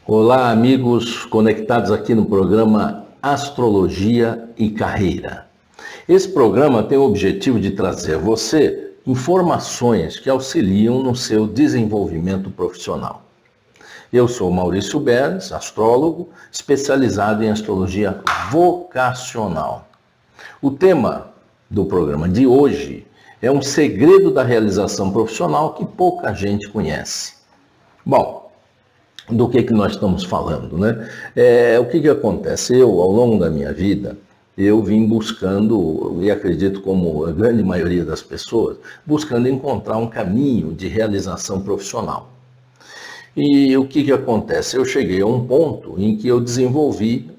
Olá, amigos conectados aqui no programa Astrologia e Carreira. Esse programa tem o objetivo de trazer a você informações que auxiliam no seu desenvolvimento profissional. Eu sou Maurício Bernes, astrólogo, especializado em astrologia vocacional. O tema do programa de hoje é um segredo da realização profissional que pouca gente conhece. Bom, do que nós estamos falando, né? O que acontece? Eu, ao longo da minha vida, eu vim buscando, e acredito como a grande maioria das pessoas, buscando encontrar um caminho de realização profissional. E o que acontece? Eu cheguei a um ponto em que eu desenvolvi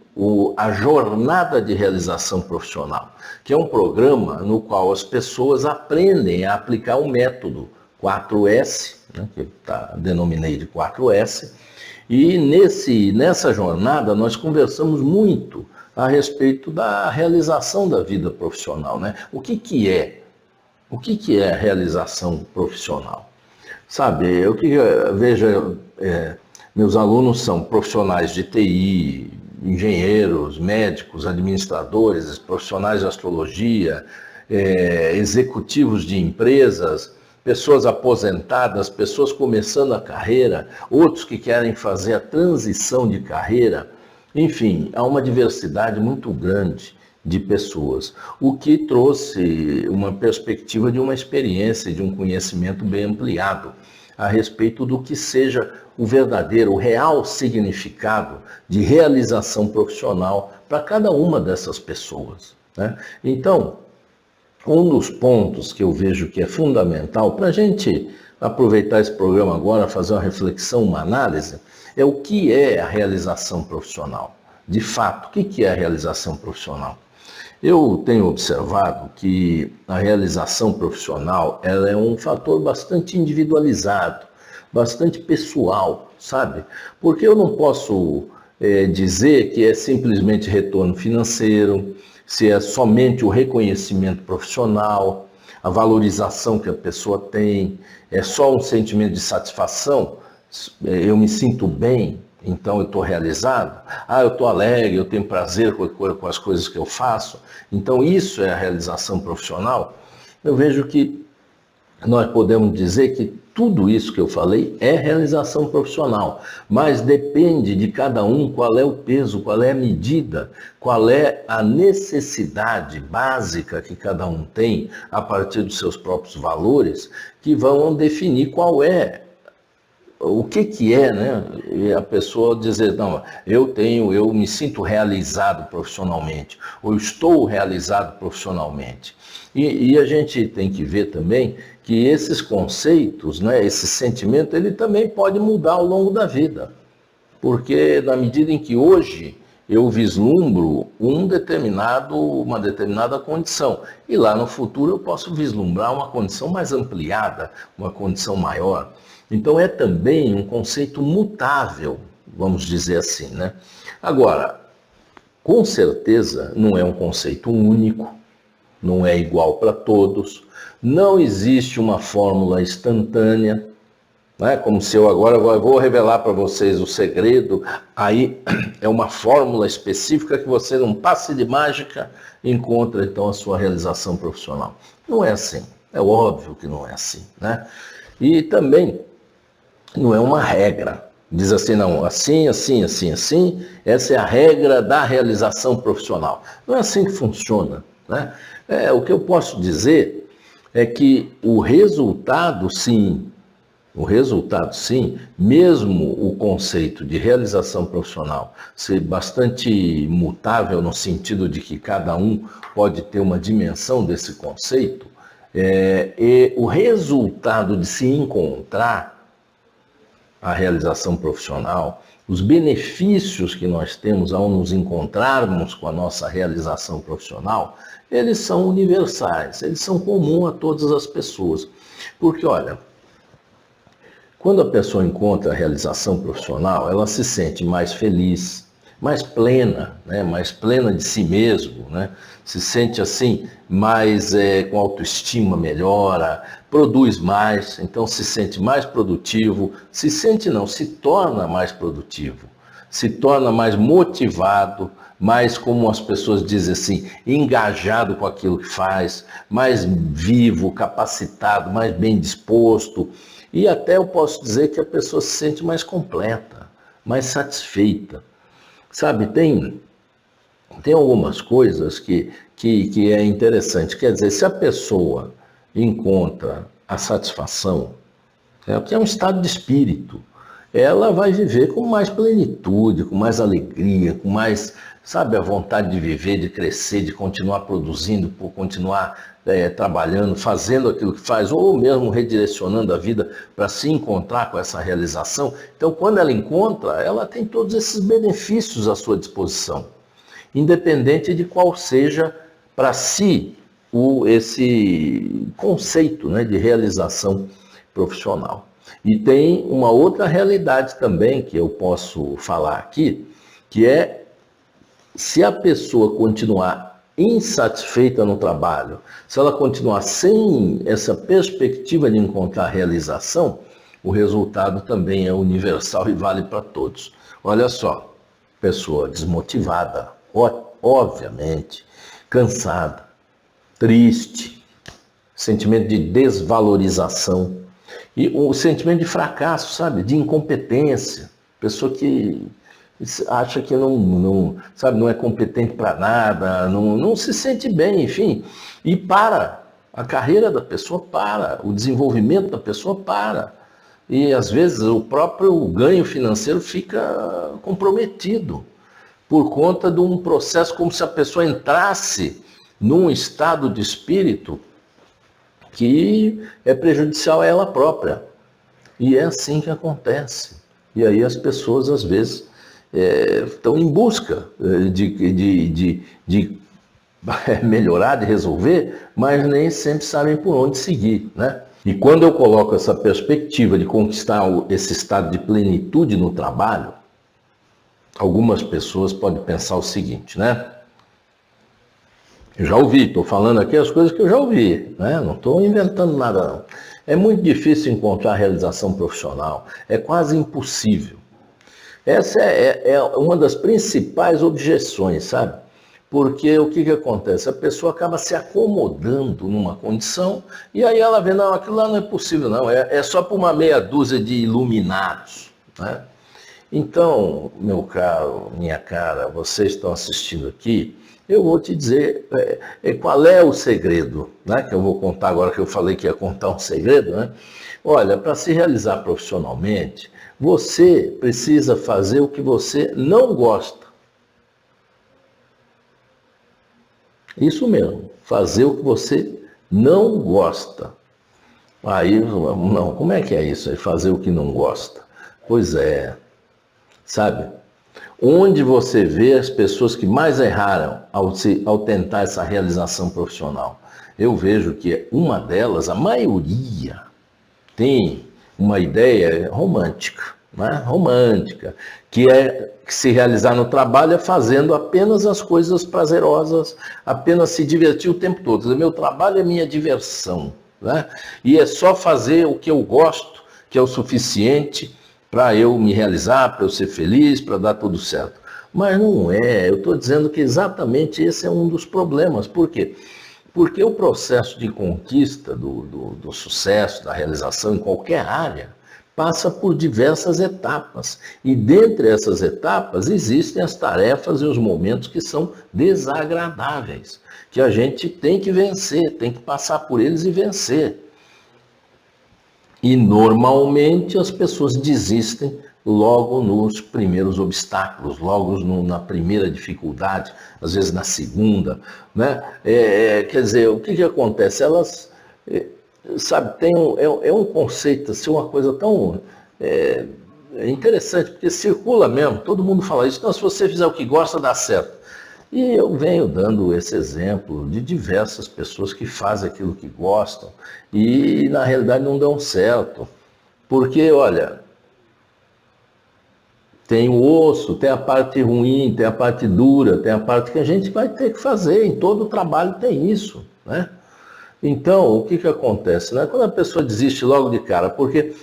a Jornada de Realização Profissional, que é um programa no qual as pessoas aprendem a aplicar o método 4S, né, que denominei de 4S, e nessa jornada nós conversamos muito a respeito da realização da vida profissional, né? O que é a realização profissional? Sabe, veja, meus alunos são profissionais de TI, engenheiros, médicos, administradores, profissionais de astrologia, executivos de empresas, pessoas aposentadas, pessoas começando a carreira, outros que querem fazer a transição de carreira. Enfim, há uma diversidade muito grande de pessoas, o que trouxe uma perspectiva de uma experiência, de um conhecimento bem ampliado a respeito do que seja o verdadeiro, o real significado de realização profissional para cada uma dessas pessoas, né? Então, um dos pontos que eu vejo que é fundamental para a gente aproveitar esse programa agora, fazer uma reflexão, uma análise, é o que é a realização profissional. De fato, o que é a realização profissional? Eu tenho observado que a realização profissional ela é um fator bastante individualizado, bastante pessoal, sabe? Porque eu não posso dizer que é simplesmente retorno financeiro, se é somente o reconhecimento profissional, a valorização que a pessoa tem, é só um sentimento de satisfação, eu me sinto bem, então eu estou realizado, eu estou alegre, eu tenho prazer com as coisas que eu faço, então isso é a realização profissional. Eu vejo que nós podemos dizer que tudo isso que eu falei é realização profissional, mas depende de cada um qual é o peso, qual é a medida, qual é a necessidade básica que cada um tem a partir dos seus próprios valores, que vão definir qual é, o que é, né? E a pessoa dizer, não, eu me sinto realizado profissionalmente, ou estou realizado profissionalmente. E a gente tem que ver também que esses conceitos, né, esse sentimento, ele também pode mudar ao longo da vida. Porque na medida em que hoje eu vislumbro uma determinada condição, e lá no futuro eu posso vislumbrar uma condição mais ampliada, uma condição maior. Então é também um conceito mutável, vamos dizer assim, né? Agora, com certeza não é um conceito único, não é igual para todos, não existe uma fórmula instantânea, né? Como se eu agora vou revelar para vocês o segredo, aí é uma fórmula específica que você, num passe de mágica, encontra então a sua realização profissional. Não é assim, é óbvio que não é assim, né? E também não é uma regra. Diz assim, não, assim, essa é a regra da realização profissional. Não é assim que funciona, né? O que eu posso dizer é que o resultado sim, mesmo o conceito de realização profissional ser bastante mutável no sentido de que cada um pode ter uma dimensão desse conceito, e o resultado de se encontrar a realização profissional, os benefícios que nós temos ao nos encontrarmos com a nossa realização profissional, eles são universais, eles são comuns a todas as pessoas. Porque, olha, quando a pessoa encontra a realização profissional, ela se sente mais feliz, mais plena, né? Mais plena de si mesmo, né? Se sente assim, mais com autoestima melhora, produz mais, então se sente mais produtivo, se torna mais produtivo. se torna mais motivado, mais, como as pessoas dizem assim, engajado com aquilo que faz, mais vivo, capacitado, mais bem disposto. E até eu posso dizer que a pessoa se sente mais completa, mais satisfeita. Sabe, tem algumas coisas que é interessante. Quer dizer, se a pessoa encontra a satisfação, que é um estado de espírito, ela vai viver com mais plenitude, com mais alegria, com mais, sabe, a vontade de viver, de crescer, de continuar produzindo, por continuar trabalhando, fazendo aquilo que faz, ou mesmo redirecionando a vida para se encontrar com essa realização. Então, quando ela encontra, ela tem todos esses benefícios à sua disposição, independente de qual seja para si esse conceito, né, de realização profissional. E tem uma outra realidade também que eu posso falar aqui, que é se a pessoa continuar insatisfeita no trabalho, se ela continuar sem essa perspectiva de encontrar realização, o resultado também é universal e vale para todos. Olha só, pessoa desmotivada, obviamente, cansada, triste, sentimento de desvalorização e o sentimento de fracasso, sabe, de incompetência, pessoa que acha que sabe, não é competente para nada, não se sente bem, enfim, e a carreira da pessoa para, o desenvolvimento da pessoa para. E às vezes o próprio ganho financeiro fica comprometido por conta de um processo como se a pessoa entrasse num estado de espírito que é prejudicial a ela própria. E é assim que acontece. E aí as pessoas, às vezes, estão em busca de melhorar, de resolver, mas nem sempre sabem por onde seguir, né? E quando eu coloco essa perspectiva de conquistar esse estado de plenitude no trabalho, algumas pessoas podem pensar o seguinte, né? Eu já ouvi, estou falando aqui as coisas que eu já ouvi, né? Não estou inventando nada, não. É muito difícil encontrar realização profissional, é quase impossível. Essa é uma das principais objeções, sabe? Porque o que acontece? A pessoa acaba se acomodando numa condição e aí ela vê, não, aquilo lá não é possível, não, é só para uma meia dúzia de iluminados, né? Então, meu caro, minha cara, vocês estão assistindo aqui, eu vou te dizer qual é o segredo, né? Que eu vou contar agora, que eu falei que ia contar um segredo, né? Olha, para se realizar profissionalmente, você precisa fazer o que você não gosta. Isso mesmo, fazer o que você não gosta. Aí, não, como é que é isso aí, fazer o que não gosta? Pois é, sabe? Onde você vê as pessoas que mais erraram ao tentar essa realização profissional? Eu vejo que uma delas, a maioria, tem uma ideia romântica, né? Romântica, que é se realizar no trabalho é fazendo apenas as coisas prazerosas, apenas se divertir o tempo todo. Meu trabalho é minha diversão, né? E é só fazer o que eu gosto, que é o suficiente para eu me realizar, para eu ser feliz, para dar tudo certo. Mas não é, eu estou dizendo que exatamente esse é um dos problemas. Por quê? Porque o processo de conquista do sucesso, da realização em qualquer área, passa por diversas etapas. E dentre essas etapas existem as tarefas e os momentos que são desagradáveis, que a gente tem que vencer, tem que passar por eles e vencer. E normalmente as pessoas desistem logo nos primeiros obstáculos, logo na primeira dificuldade, às vezes na segunda, né? Quer dizer, o que acontece? Elas, sabe, é um conceito, assim, uma coisa tão interessante, porque circula mesmo, todo mundo fala isso, então se você fizer o que gosta, dá certo. E eu venho dando esse exemplo de diversas pessoas que fazem aquilo que gostam e na realidade não dão certo. Porque, olha, tem o osso, tem a parte ruim, tem a parte dura, tem a parte que a gente vai ter que fazer, em todo trabalho tem isso, né? Então, o que acontece, né? Quando a pessoa desiste logo de cara, porque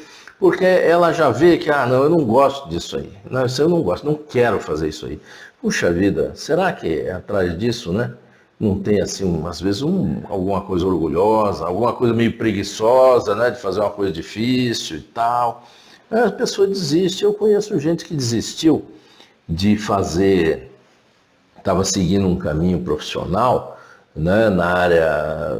Porque ela já vê que, não, eu não gosto disso aí. Não, isso eu não gosto, não quero fazer isso aí. Puxa vida, será que atrás disso, né? Não tem, assim, às vezes, alguma coisa orgulhosa, alguma coisa meio preguiçosa, né? De fazer uma coisa difícil e tal. Aí a pessoa desiste. Eu conheço gente que desistiu de fazer, estava seguindo um caminho profissional, né, na área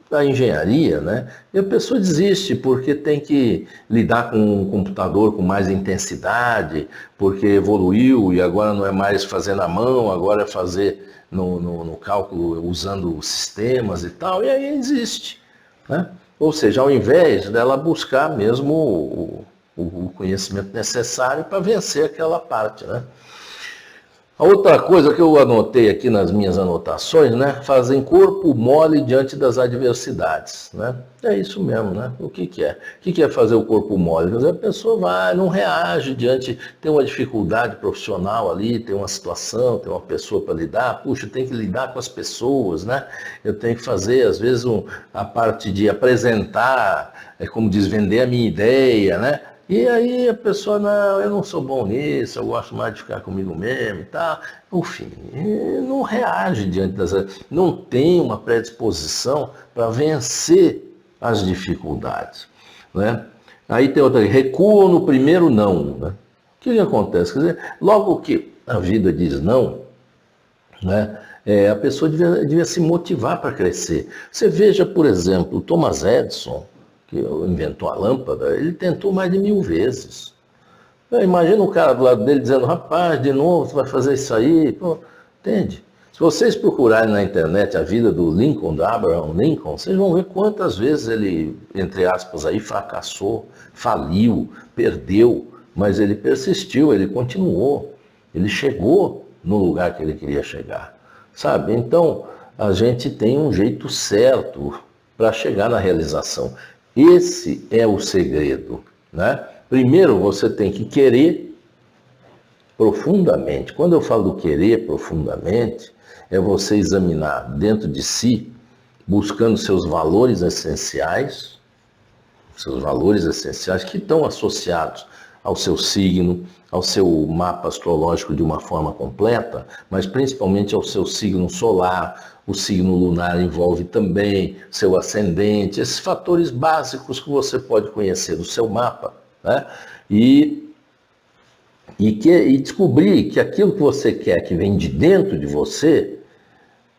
da engenharia, né? E a pessoa desiste porque tem que lidar com um computador com mais intensidade, porque evoluiu e agora não é mais fazer na mão, agora é fazer no cálculo usando sistemas e tal, e aí existe, né? Ou seja, ao invés dela buscar mesmo o conhecimento necessário para vencer aquela parte, né? A outra coisa que eu anotei aqui nas minhas anotações, né? Fazem corpo mole diante das adversidades, né? É isso mesmo, né? O que que é? O que que é fazer o corpo mole? Quer dizer, a pessoa vai, não reage diante, tem uma dificuldade profissional ali, tem uma situação, tem uma pessoa para lidar, puxa, tem que lidar com as pessoas, né? Eu tenho que fazer, às vezes, a parte de apresentar, como diz, vender a minha ideia, né? E aí a pessoa, não, eu não sou bom nisso, eu gosto mais de ficar comigo mesmo e tal. Enfim, não reage diante das... Não tem uma predisposição para vencer as dificuldades, né? Aí tem outra, recuam no primeiro não, né? O que acontece? Quer dizer, logo que a vida diz não, né? A pessoa devia se motivar para crescer. Você veja, por exemplo, Thomas Edison, que inventou a lâmpada, ele tentou mais de 1000 vezes. Imagina o cara do lado dele dizendo, rapaz, de novo, você vai fazer isso aí. Pô, entende? Se vocês procurarem na internet a vida do Lincoln, do Abraham Lincoln, vocês vão ver quantas vezes ele, entre aspas, aí fracassou, faliu, perdeu, mas ele persistiu, ele continuou, ele chegou no lugar que ele queria chegar, sabe? Então, a gente tem um jeito certo para chegar na realização. Esse é o segredo, né? Primeiro você tem que querer profundamente. Quando eu falo do querer profundamente, é você examinar dentro de si, buscando seus valores essenciais que estão associados ao seu signo, ao seu mapa astrológico de uma forma completa, mas principalmente ao seu signo solar. O signo lunar envolve também seu ascendente, esses fatores básicos que você pode conhecer do seu mapa, né? E descobrir que aquilo que você quer, que vem de dentro de você,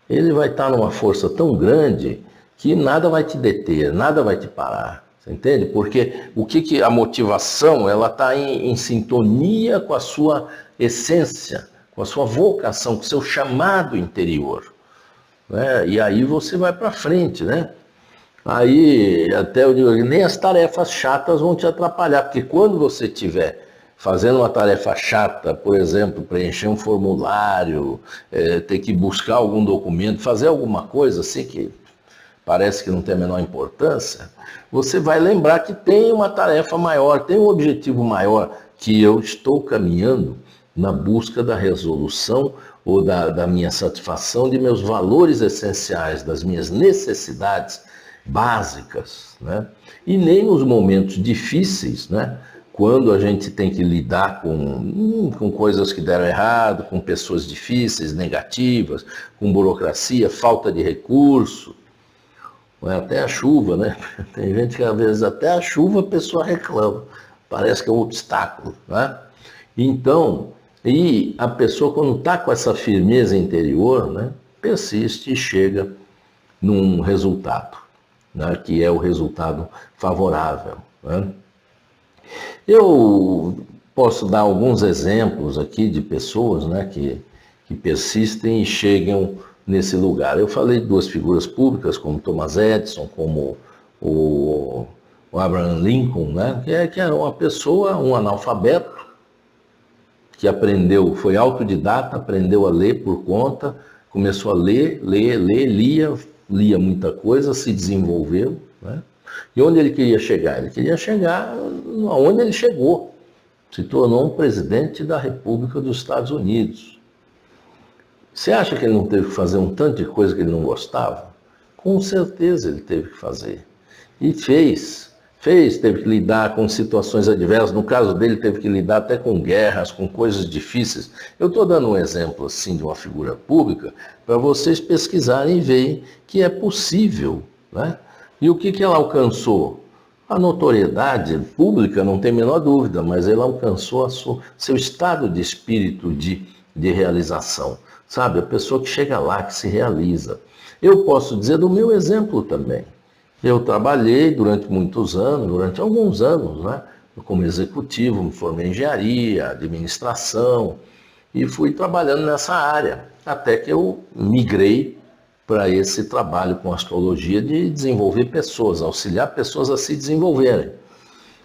ele vai estar numa força tão grande que nada vai te deter, nada vai te parar. Você entende? Porque a motivação, ela está em sintonia com a sua essência, com a sua vocação, com o seu chamado interior, né? E aí você vai para frente, né? Aí até eu digo, nem as tarefas chatas vão te atrapalhar, porque quando você estiver fazendo uma tarefa chata, por exemplo, preencher um formulário, ter que buscar algum documento, fazer alguma coisa assim que parece que não tem a menor importância, você vai lembrar que tem uma tarefa maior, tem um objetivo maior, que eu estou caminhando na busca da resolução ou da minha satisfação de meus valores essenciais, das minhas necessidades básicas, né? E nem nos momentos difíceis, né? Quando a gente tem que lidar com coisas que deram errado, com pessoas difíceis, negativas, com burocracia, falta de recurso, até a chuva, né? Tem gente que às vezes até a chuva a pessoa reclama, parece que é um obstáculo, né? Então, e a pessoa quando está com essa firmeza interior, né, persiste e chega num resultado, né, que é o resultado favorável, né? Eu posso dar alguns exemplos aqui de pessoas, né, que persistem e chegam nesse lugar. Eu falei de duas figuras públicas, como Thomas Edison, como o Abraham Lincoln, né, que era uma pessoa, um analfabeto, que aprendeu, foi autodidata, aprendeu a ler por conta, começou a ler, lia muita coisa, se desenvolveu, né? E onde ele queria chegar? Ele queria chegar aonde ele chegou. Se tornou um presidente da República dos Estados Unidos. Você acha que ele não teve que fazer um tanto de coisa que ele não gostava? Com certeza ele teve que fazer. E fez teve que lidar com situações adversas, no caso dele teve que lidar até com guerras, com coisas difíceis. Eu estou dando um exemplo assim de uma figura pública para vocês pesquisarem e verem que é possível, né? E o que ela alcançou? A notoriedade pública, não tem a menor dúvida, mas ela alcançou seu estado de espírito de realização, sabe? A pessoa que chega lá, que se realiza. Eu posso dizer do meu exemplo também. Eu trabalhei durante muitos anos, durante alguns anos, né, como executivo, me formei em engenharia, administração, e fui trabalhando nessa área, até que eu migrei para esse trabalho com astrologia de desenvolver pessoas, auxiliar pessoas a se desenvolverem.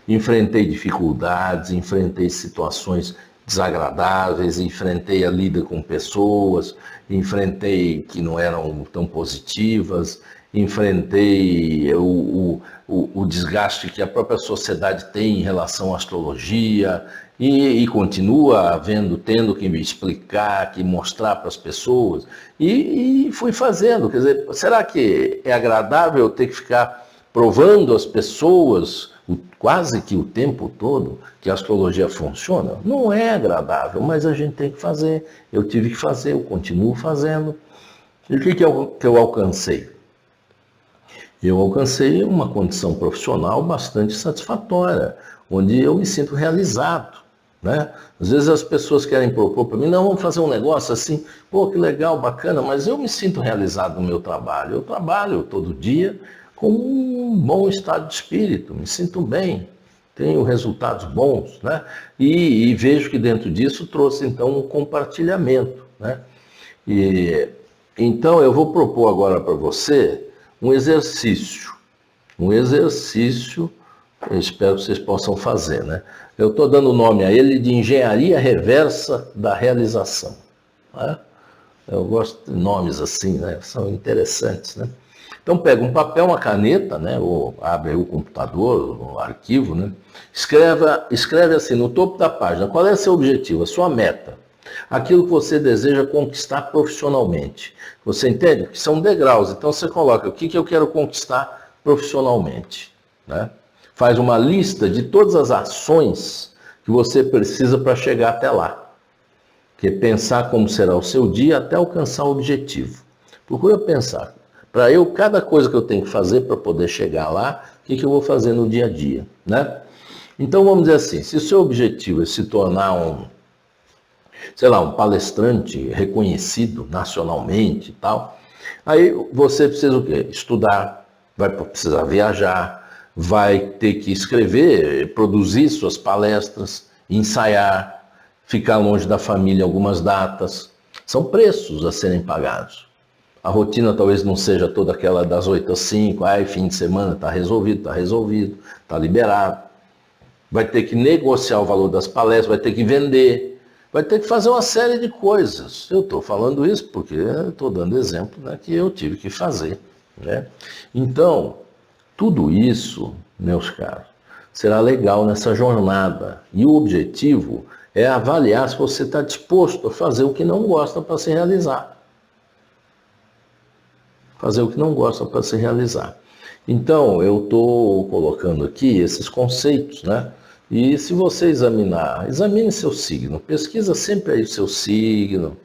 Enfrentei dificuldades, enfrentei situações desagradáveis, enfrentei a lida com pessoas, enfrentei que não eram tão positivas, enfrentei o desgaste que a própria sociedade tem em relação à astrologia e continua tendo que me explicar, que mostrar para as pessoas e fui fazendo. Quer dizer, será que é agradável eu ter que ficar provando às pessoas quase que o tempo todo que a astrologia funciona? Não é agradável, mas a gente tem que fazer. Eu tive que fazer, eu continuo fazendo. E o que eu alcancei? Eu alcancei uma condição profissional bastante satisfatória, onde eu me sinto realizado, né? Às vezes as pessoas querem propor para mim, não, vamos fazer um negócio assim, pô, que legal, bacana, mas eu me sinto realizado no meu trabalho. Eu trabalho todo dia com um bom estado de espírito, me sinto bem, tenho resultados bons, né? E vejo que dentro disso trouxe então um compartilhamento, né? Então eu vou propor agora para você um exercício, eu espero que vocês possam fazer, né? Eu estou dando o nome a ele de Engenharia Reversa da Realização, né? Eu gosto de nomes assim, né? São interessantes, né? Então pega um papel, uma caneta, né? Ou abre aí o computador, o arquivo, né? Escreve assim no topo da página, qual é o seu objetivo, a sua meta, aquilo que você deseja conquistar profissionalmente. Você entende? Que são degraus. Então você coloca o que eu quero conquistar profissionalmente, né? Faz uma lista de todas as ações que você precisa para chegar até lá. Que é pensar como será o seu dia até alcançar o objetivo. Procura pensar. Para cada coisa que eu tenho que fazer para poder chegar lá, o que eu vou fazer no dia a dia, né? Então vamos dizer assim, se o seu objetivo é se tornar um palestrante reconhecido nacionalmente e tal, aí você precisa o quê? Estudar, vai precisar viajar, vai ter que escrever, produzir suas palestras, ensaiar, ficar longe da família algumas datas. São preços a serem pagados. A rotina talvez não seja toda aquela das 8 às 5, fim de semana está resolvido, está liberado. Vai ter que negociar o valor das palestras, vai ter que vender, vai ter que fazer uma série de coisas. Eu estou falando isso porque estou dando exemplo, né, que eu tive que fazer, né? Então, tudo isso, meus caros, será legal nessa jornada. E o objetivo é avaliar se você está disposto a fazer o que não gosta para se realizar. Fazer o que não gosta para se realizar. Então, eu estou colocando aqui esses conceitos, né? E se você examine seu signo, pesquisa sempre aí o seu signo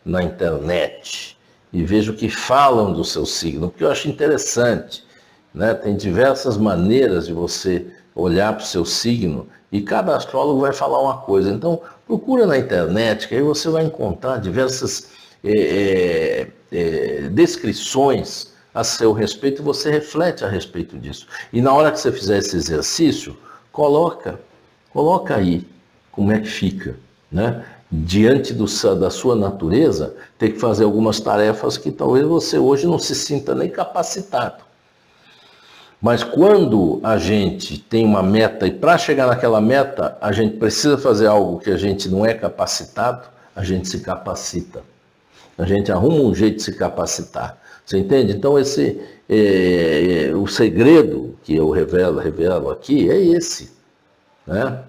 na internet e veja o que falam do seu signo, porque eu acho interessante, né? Tem diversas maneiras de você olhar para o seu signo e cada astrólogo vai falar uma coisa. Então, procura na internet, que aí você vai encontrar diversas descrições a seu respeito e você reflete a respeito disso. E na hora que você fizer esse exercício, coloca aí como é que fica, né? Diante da sua natureza, ter que fazer algumas tarefas que talvez você hoje não se sinta nem capacitado. Mas quando a gente tem uma meta e para chegar naquela meta, a gente precisa fazer algo que a gente não é capacitado, a gente se capacita. A gente arruma um jeito de se capacitar. Você entende? Então o segredo que eu revelo aqui é esse, né?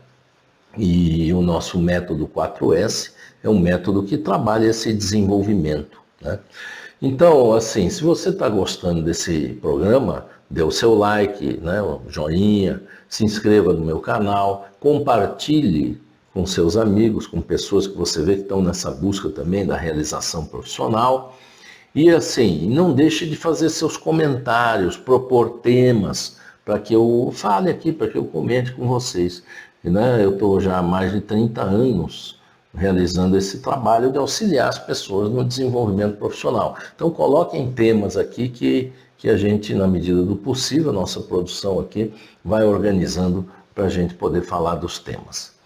E o nosso método 4S é um método que trabalha esse desenvolvimento, né? Então, assim, se você está gostando desse programa, dê o seu like, né, o joinha, se inscreva no meu canal, compartilhe com seus amigos, com pessoas que você vê que estão nessa busca também da realização profissional. E assim, não deixe de fazer seus comentários, propor temas para que eu fale aqui, para que eu comente com vocês. E, né, eu estou já há mais de 30 anos realizando esse trabalho de auxiliar as pessoas no desenvolvimento profissional. Então coloquem temas aqui que a gente, na medida do possível, a nossa produção aqui vai organizando para a gente poder falar dos temas.